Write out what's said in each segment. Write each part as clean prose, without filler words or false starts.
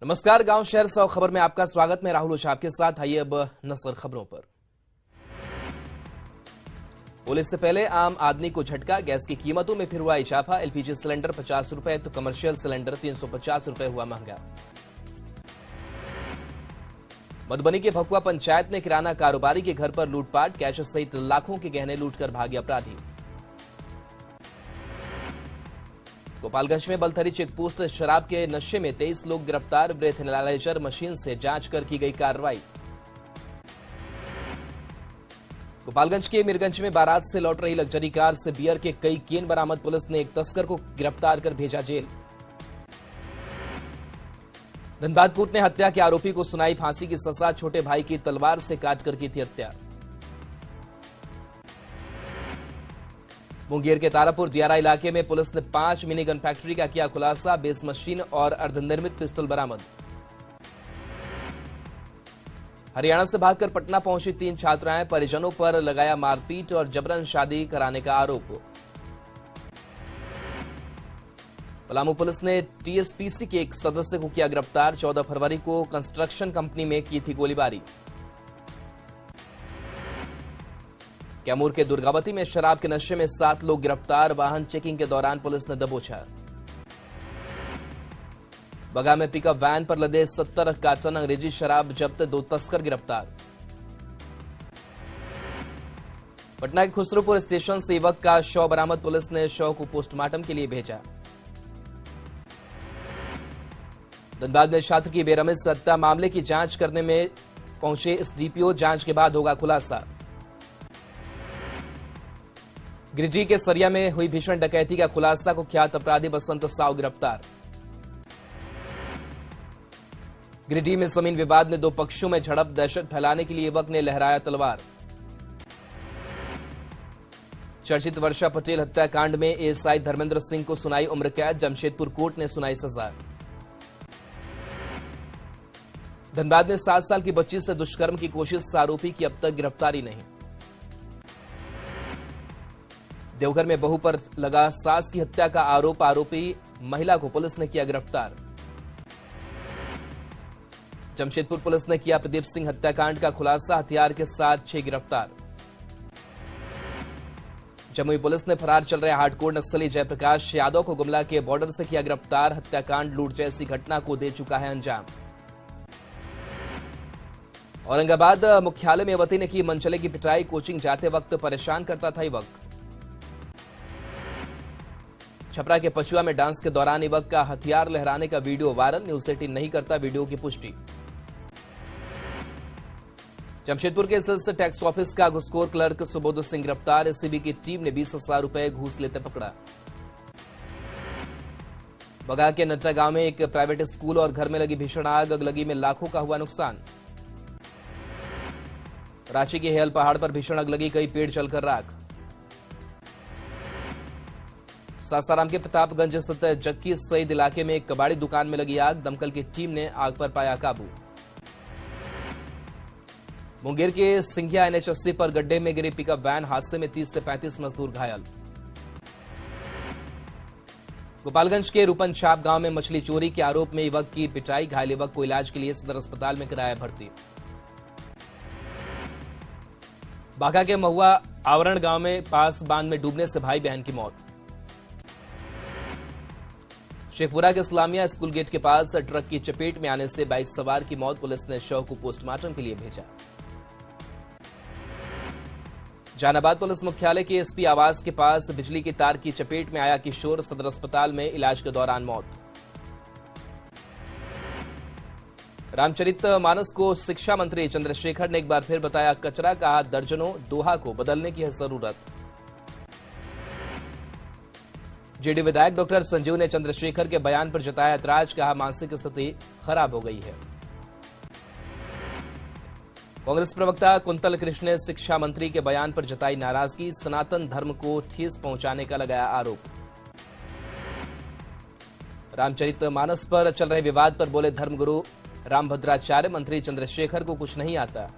नमस्कार, गांव शहर 100 खबर में आपका स्वागत। मैं राहुल ओझा आपके साथ। आइए अब नजर खबरों पर। पुलिस से पहले आम आदमी को झटका, गैस की कीमतों में फिर हुआ इजाफा। एलपीजी सिलेंडर 50 रुपए तो कमर्शियल सिलेंडर 350 रुपए हुआ महंगा। मधुबनी के भकुआ पंचायत में किराना कारोबारी के घर पर लूटपाट, कैश सहित लाखों के गहने लूटकर भागे अपराधी। गोपालगंज में बलथरी चेकपोस्ट शराब के नशे में 23 लोग गिरफ्तार, ब्रेथ एनालाइजर मशीन से जांच कर की गई कार्रवाई। गोपालगंज के मीरगंज में बारात से लौट रही लग्जरी कार से बियर के कई केन बरामद, पुलिस ने एक तस्कर को गिरफ्तार कर भेजा जेल। धनबाद कोर्ट ने हत्या के आरोपी को सुनाई फांसी की सजा, छोटे भाई की तलवार से काटकर की थी हत्या। मुंगेर के तारापुर दियारा इलाके में पुलिस ने 5 मिनी गन फैक्ट्री का किया खुलासा, बेस मशीन और अर्धनिर्मित पिस्टल बरामद। हरियाणा से भागकर पटना पहुंची 3 छात्राएं, परिजनों पर लगाया मारपीट और जबरन शादी कराने का आरोप। पलामू पुलिस ने टीएसपीसी के एक सदस्य को किया गिरफ्तार, 14 फरवरी को कंस्ट्रक्शन कंपनी में की थी गोलीबारी। कैमूर के दुर्गावती में शराब के नशे में 7 लोग गिरफ्तार, वाहन चेकिंग के दौरान पुलिस ने दबोचा। बगा में पिकअप वैन पर लदे 70 कार्टन अंग्रेजी शराब जब्त, 2 तस्कर गिरफ्तार। पटना के खुसरूपुर स्टेशन से युवक का शव बरामद, पुलिस ने शव को पोस्टमार्टम के लिए भेजा। धनबाद में छात्र की बेरहमी से हत्या मामले की जांच करने में पहुंचे एसडीपीओ, जांच के बाद होगा खुलासा। गिरिडीह के सरिया में हुई भीषण डकैती का खुलासा, कुख्यात अपराधी बसंत साव गिरफ्तार। गिरिडीह में जमीन विवाद में 2 पक्षों में झड़प, दहशत फैलाने के लिए युवक ने लहराया तलवार। चर्चित वर्षा पटेल हत्याकांड में एएसआई धर्मेंद्र सिंह को सुनाई उम्र कैद, जमशेदपुर कोर्ट ने सुनाई सजा। धनबाद में 7 साल की बच्ची से दुष्कर्म की कोशिश, आरोपी की अब तक गिरफ्तारी नहीं। देवघर में बहू पर लगा सास की हत्या का आरोप, आरोपी महिला को पुलिस ने किया गिरफ्तार। जमशेदपुर पुलिस ने किया प्रदीप सिंह हत्याकांड का खुलासा, हथियार के साथ 6 गिरफ्तार। जमुई पुलिस ने फरार चल रहे हार्डकोर नक्सली जयप्रकाश यादव को गुमला के बॉर्डर से किया गिरफ्तार, हत्याकांड लूट जैसी घटना को दे चुका है अंजाम। औरंगाबाद मुख्यालय में युवती ने की मनचले की पिटाई, कोचिंग जाते वक्त परेशान करता था युवक। छपरा के पचुआ में डांस के दौरान युवक का हथियार लहराने का वीडियो वायरल, न्यूज 18 नहीं करता वीडियो की पुष्टि। जमशेदपुर के सिलसिले टैक्स ऑफिस का घुसखोर क्लर्क सुबोध सिंह गिरफ्तार, एसीबी की टीम ने 20,000 रुपए घूस लेते पकड़ा। बगा के नट्टा गांव में एक प्राइवेट स्कूल और घर में लगी भीषण आग, अगलगी में लाखों का हुआ नुकसान। रांची के हेयल पहाड़ पर भीषण अगलगी, कई पेड़ जलकर राख। सासाराम के प्रतापगंज स्थित जक्की सईद इलाके में एक कबाड़ी दुकान में लगी आग, दमकल की टीम ने आग पर पाया काबू। मुंगेर के सिंघिया NH80 पर गड्ढे में गिरी पिकअप वैन, हादसे में 30 से 35 मजदूर घायल। गोपालगंज के रूपनछाप गांव में मछली चोरी के आरोप में युवक की पिटाई, घायल युवक को इलाज के लिए सदर अस्पताल में कराया भर्ती। बाघा के महुआ आवरण गांव में पास बांध में डूबने से भाई बहन की मौत। शेखपुरा के इस्लामिया स्कूल गेट के पास ट्रक की चपेट में आने से बाइक सवार की मौत, पुलिस ने शव को पोस्टमार्टम के लिए भेजा। जहानाबाद पुलिस मुख्यालय के एसपी आवास के पास बिजली की तार की चपेट में आया किशोर, सदर अस्पताल में इलाज के दौरान मौत। रामचरितमानस को शिक्षा मंत्री चंद्रशेखर ने एक बार फिर बताया कचरा, कहा दर्जनों दोहा को बदलने की है जरूरत। जेडी विधायक डॉक्टर संजीव ने चंद्रशेखर के बयान पर जताया ऐतराज, कहा मानसिक स्थिति खराब हो गई है। कांग्रेस प्रवक्ता कुंतल कृष्ण ने शिक्षा मंत्री के बयान पर जताई नाराजगी, सनातन धर्म को ठेस पहुंचाने का लगाया आरोप। रामचरितमानस पर चल रहे विवाद पर बोले धर्मगुरु रामभद्राचार्य, मंत्री चंद्रशेखर को कुछ नहीं आता।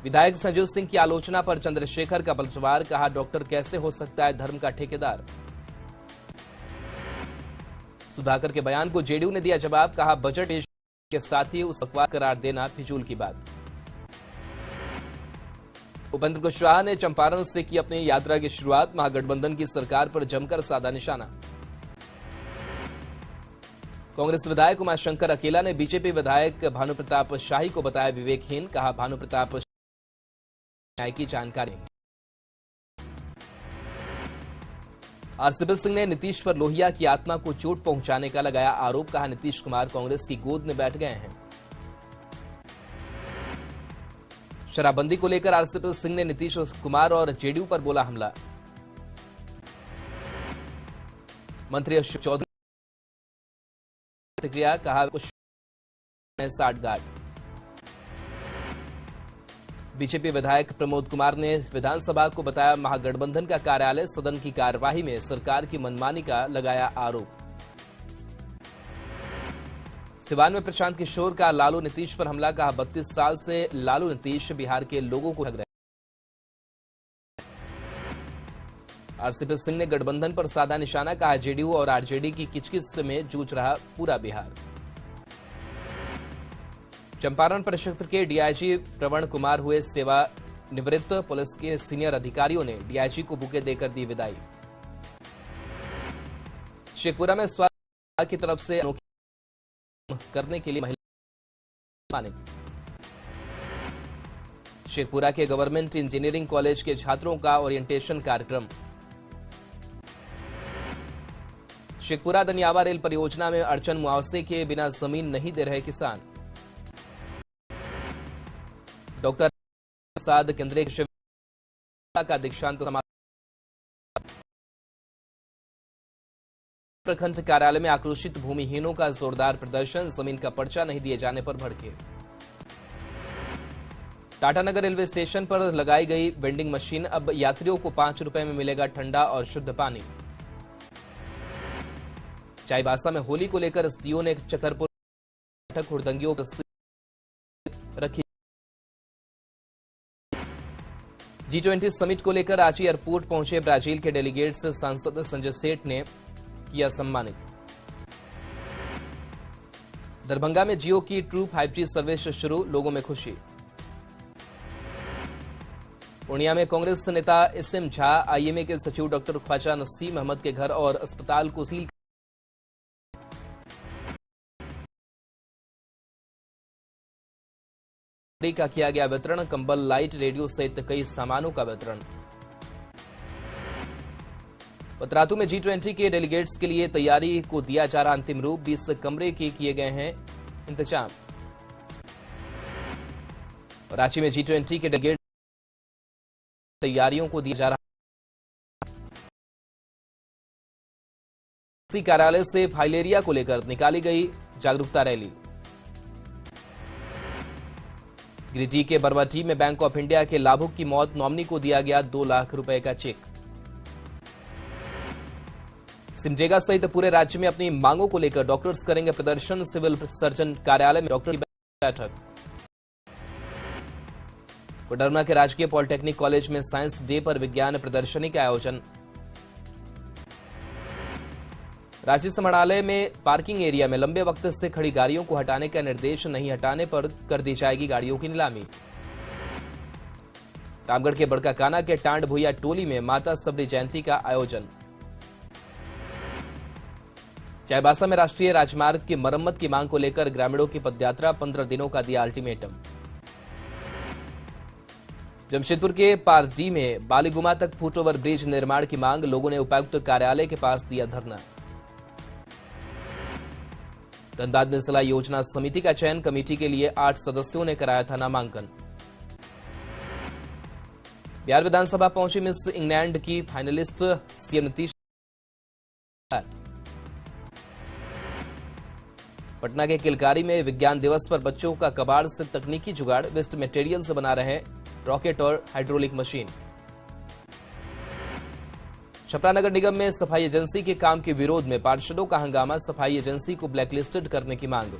विधायक संजीव सिंह की आलोचना पर चंद्रशेखर का पलटवार, कहा डॉक्टर कैसे हो सकता है धर्म का ठेकेदार। सुधाकर के बयान को जेडीयू ने दिया जवाब, कहा बजट पेश के साथ ही उस बकवास करार देना फिजूल की बात। उपेंद्र कुशवाहा ने चंपारण से की अपनी यात्रा की शुरुआत, महागठबंधन की सरकार पर जमकर साधा निशाना। कांग्रेस विधायक उमाशंकर अकेला ने बीजेपी विधायक भानु प्रताप शाही को बताया विवेकहीन, कहा भानु प्रताप न्याय की जानकारी। आरसीपी सिंह ने नीतीश पर लोहिया की आत्मा को चोट पहुंचाने का लगाया आरोप, कहा नीतीश कुमार कांग्रेस की गोद में बैठ गए हैं। शराबबंदी को लेकर आरसीपी सिंह ने नीतीश कुमार और जेडीयू पर बोला हमला। मंत्री अशोक चौधरी प्रतिक्रिया, कहा कुछ साठगांठ। बीजेपी विधायक प्रमोद कुमार ने विधानसभा को बताया महागठबंधन का कार्यालय, सदन की कार्यवाही में सरकार की मनमानी का लगाया आरोप। सिवान में प्रशांत किशोर का लालू नीतीश पर हमला, कहा 32 साल से लालू नीतीश बिहार के लोगों को ठग रहे। आरसीपी सिंह ने गठबंधन पर साधा निशाना, कहा जेडीयू और आरजेडी की किचकिच में जूझ रहा पूरा बिहार। चंपारण परिक्षेत्र के डीआईजी प्रवण कुमार हुए सेवानिवृत्त, पुलिस के सीनियर अधिकारियों ने डीआईजी को बुके देकर दी विदाई। शेखपुरा में स्वास्थ्य विभाग की तरफ से अनोखी करने के लिए महिला। शेखपुरा के गवर्नमेंट इंजीनियरिंग कॉलेज के छात्रों का ओरिएंटेशन कार्यक्रम। शेखपुरा दनियावा रेल परियोजना में अड़चन, मुआवजे के बिना जमीन नहीं दे रहे किसान। डॉक्टर प्रसाद केंद्रीय विश्वविद्यालय का दीक्षांत समारोह। प्रखंड कार्यालय में आक्रोशित भूमिहीनों का जोरदार प्रदर्शन, जमीन का पर्चा नहीं दिए जाने पर भड़के। टाटानगर रेलवे स्टेशन पर लगाई गई वेंडिंग मशीन, अब यात्रियों को 5 रुपए में मिलेगा ठंडा और शुद्ध पानी। चाईबासा में होली को लेकर एसडीओ ने चकरपुर बैठक, हुड़दंगियों पर रखी। G20 समिट को लेकर रांची एयरपोर्ट पहुंचे ब्राजील के डेलीगेट से सांसद संजय सेठ ने किया सम्मानित। दरभंगा में जियो की ट्रू 5G सर्विस शुरू, लोगों में खुशी। पूर्णिया में कांग्रेस नेता एसएम झा, आईएमए के सचिव डॉक्टर ख्वाजा नसीम अहमद के घर और अस्पताल को सील। का किया गया वितरण, कंबल, लाइट, रेडियो सहित कई सामानों का वितरण। पतरातू में G20 के डेलीगेट्स के लिए तैयारी को दिया जा रहा अंतिम रूप, 20 कमरे के किए गए हैं इंतजाम। रांची में G20 के डेलीगेट तैयारियों को दिया जा रहा। कार्यालय से फाइलेरिया को लेकर निकाली गई जागरूकता रैली। गिरिडीह के बरवाटी में बैंक ऑफ इंडिया के लाभुक की मौत, नॉमिनी को दिया गया 2 लाख रुपए का चेक। सिमडेगा सहित पूरे राज्य में अपनी मांगों को लेकर डॉक्टर्स करेंगे प्रदर्शन, सिविल सर्जन कार्यालय में डॉक्टर की बैठक। कोडरमा के राजकीय पॉलिटेक्निक कॉलेज में साइंस डे पर विज्ञान प्रदर्शनी का आयोजन। रांची समाहरणालय में पार्किंग एरिया में लंबे वक्त से खड़ी गाड़ियों को हटाने का निर्देश, नहीं हटाने पर कर दी जाएगी गाड़ियों की नीलामी। रामगढ़ के बड़काकाना के टांड भुइया टोली में माता सबरी जयंती का आयोजन। चाईबासा में राष्ट्रीय राजमार्ग की मरम्मत की मांग को लेकर ग्रामीणों की पदयात्रा, 15 दिनों का दिया अल्टीमेटम। जमशेदपुर के पारडी में बालीगुमा तक फुटओवर ब्रिज निर्माण की मांग, लोगों ने उपायुक्त कार्यालय के पास दिया धरना। धनबाद में जिला योजना समिति का चयन, कमेटी के लिए 8 सदस्यों ने कराया था नामांकन। बिहार विधानसभा पहुंची मिस इंग्लैंड की फाइनलिस्ट सीएम नीतीश। पटना के किलकारी में विज्ञान दिवस पर बच्चों का कबाड़ से तकनीकी जुगाड़, वेस्ट मटेरियल से बना रहे रॉकेट और हाइड्रोलिक मशीन। छपरा नगर निगम में सफाई एजेंसी के काम के विरोध में पार्षदों का हंगामा, सफाई एजेंसी को ब्लैकलिस्टेड करने की मांग।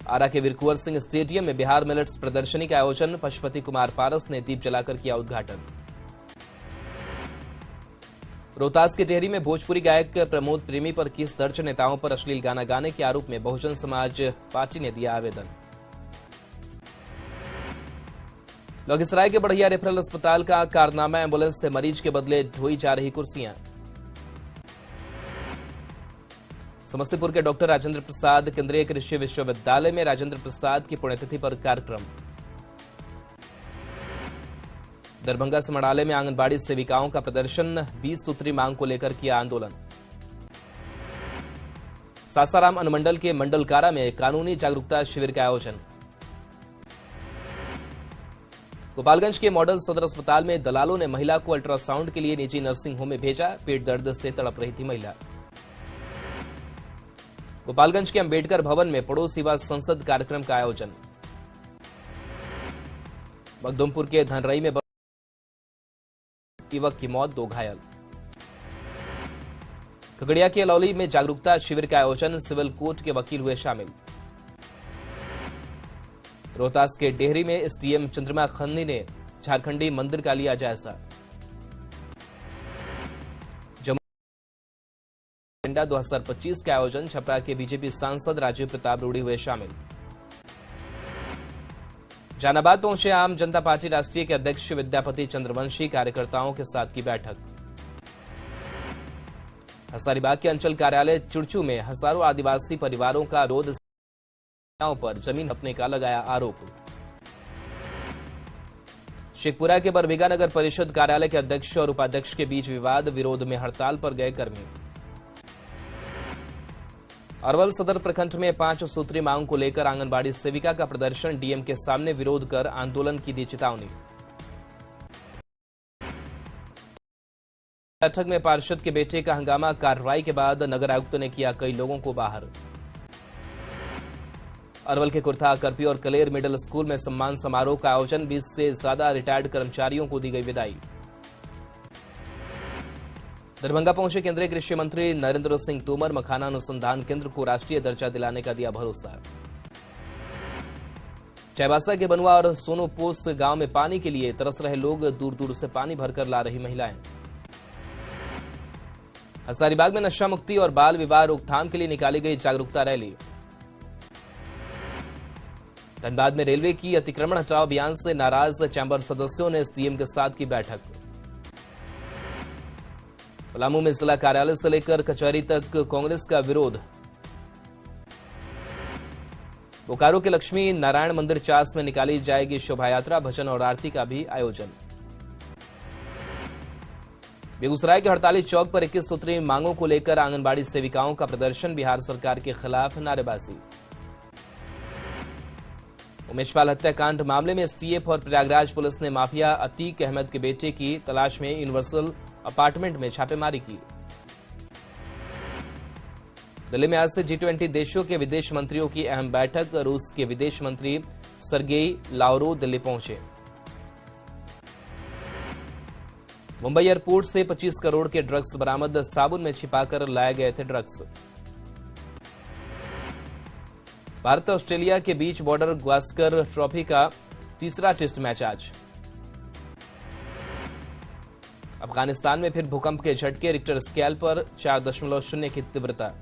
आरा के वीर कुंवर सिंह स्टेडियम में बिहार मिलेट्स प्रदर्शनी का आयोजन, पशुपति कुमार पारस ने दीप जलाकर किया उद्घाटन। रोहतास के टेहरी में भोजपुरी गायक प्रमोद प्रेमी पर केस दर्ज। नेताओं पर अश्लील गाना गाने के आरोप में बहुजन समाज पार्टी ने दिया आवेदन। लखीसराय के बढ़िया रेफरल अस्पताल का कारनामा, एम्बुलेंस से मरीज के बदले ढोई जा रही कुर्सियां। समस्तीपुर के डॉक्टर राजेंद्र प्रसाद केंद्रीय कृषि विश्वविद्यालय में राजेंद्र प्रसाद की पुण्यतिथि पर कार्यक्रम। दरभंगा समराले में आंगनबाड़ी सेविकाओं का प्रदर्शन, 20 सूत्री मांग को लेकर किया आंदोलन। सासाराम अनुमंडल के मंडलकारा में कानूनी जागरूकता शिविर का आयोजन। गोपालगंज के मॉडल सदर अस्पताल में दलालों ने महिला को अल्ट्रासाउंड के लिए निजी नर्सिंग होम में भेजा, पेट दर्द से तड़प रही थी महिला। गोपालगंज के अंबेडकर भवन में पड़ोस युवा संसद कार्यक्रम का आयोजन। मखदुमपुर के धनरई में युवक की मौत, 2 घायल। खगड़िया के अलौली में जागरूकता शिविर का आयोजन, सिविल कोर्ट के वकील हुए शामिल। रोहतास के डेहरी में एसडीएम चंद्रमा खन्नी ने झारखंडी मंदिर का लिया जायजा। जमुना 2025 का आयोजन, छपरा के बीजेपी सांसद राजीव प्रताप रूडी हुए शामिल। जहानाबाद पहुंचे आम जनता पार्टी राष्ट्रीय के अध्यक्ष विद्यापति चंद्रवंशी, कार्यकर्ताओं के साथ की बैठक। हजारीबाग के अंचल कार्यालय चुरचू में हजारों आदिवासी परिवारों का विरोध पर जमीन हड़पने का लगाया आरोप। शेखपुरा के बरबीघा नगर परिषद कार्यालय के अध्यक्ष और उपाध्यक्ष के बीच विवाद, विरोध में हड़ताल पर गए कर्मी। अरवल सदर प्रखंड में 5 सूत्री मांग को लेकर आंगनबाड़ी सेविका का प्रदर्शन, डीएम के सामने विरोध कर आंदोलन की दी चेतावनी। बैठक में पार्षद के बेटे का हंगामा, कार्रवाई के बाद नगर आयुक्त ने किया कई लोगों को बाहर। अरवल के कुर्था, करपी और कलेर मिडिल स्कूल में सम्मान समारोह का आयोजन, 20 से ज्यादा रिटायर्ड कर्मचारियों को दी गई विदाई। दरभंगा पहुंचे केंद्रीय कृषि मंत्री नरेंद्र सिंह तोमर, मखाना अनुसंधान केंद्र को राष्ट्रीय दर्जा दिलाने का दिया भरोसा। चाईबासा के बनुआ और सोनोपोस गांव में पानी के लिए तरस रहे लोग, दूर दूर से पानी भरकर ला रही महिलाएं। हजारीबाग में नशा मुक्ति और बाल विवाह रोकथाम के लिए निकाली गई जागरूकता रैली। धनबाद में रेलवे की अतिक्रमण हटाओ अभियान से नाराज चैंबर सदस्यों ने एसडीएम के साथ की बैठक। पलामू में जिला कार्यालय से लेकर कचहरी तक कांग्रेस का विरोध। बोकारो के लक्ष्मी नारायण मंदिर चास में निकाली जाएगी शोभा यात्रा, भजन और आरती का भी आयोजन। बेगूसराय के हड़ताली चौक पर 21 सूत्री मांगों को लेकर आंगनबाड़ी सेविकाओं का प्रदर्शन, बिहार सरकार के खिलाफ नारेबाजी। उमेशपाल हत्याकांड मामले में एसटीएफ और प्रयागराज पुलिस ने माफिया अतीक अहमद के बेटे की तलाश में यूनिवर्सल अपार्टमेंट में छापेमारी की। दिल्ली में आज से G20 देशों के विदेश मंत्रियों की अहम बैठक, रूस के विदेश मंत्री सर्गेई लावरोव दिल्ली पहुंचे। मुंबई एयरपोर्ट से 25 करोड़ के ड्रग्स बरामद, साबुन में छिपाकर लाए गए थे ड्रग्स। भारत ऑस्ट्रेलिया के बीच बॉर्डर गावस्कर ट्रॉफी का तीसरा टेस्ट मैच आज। अफगानिस्तान में फिर भूकंप के झटके, रिक्टर स्केल पर 4.0 की तीव्रता।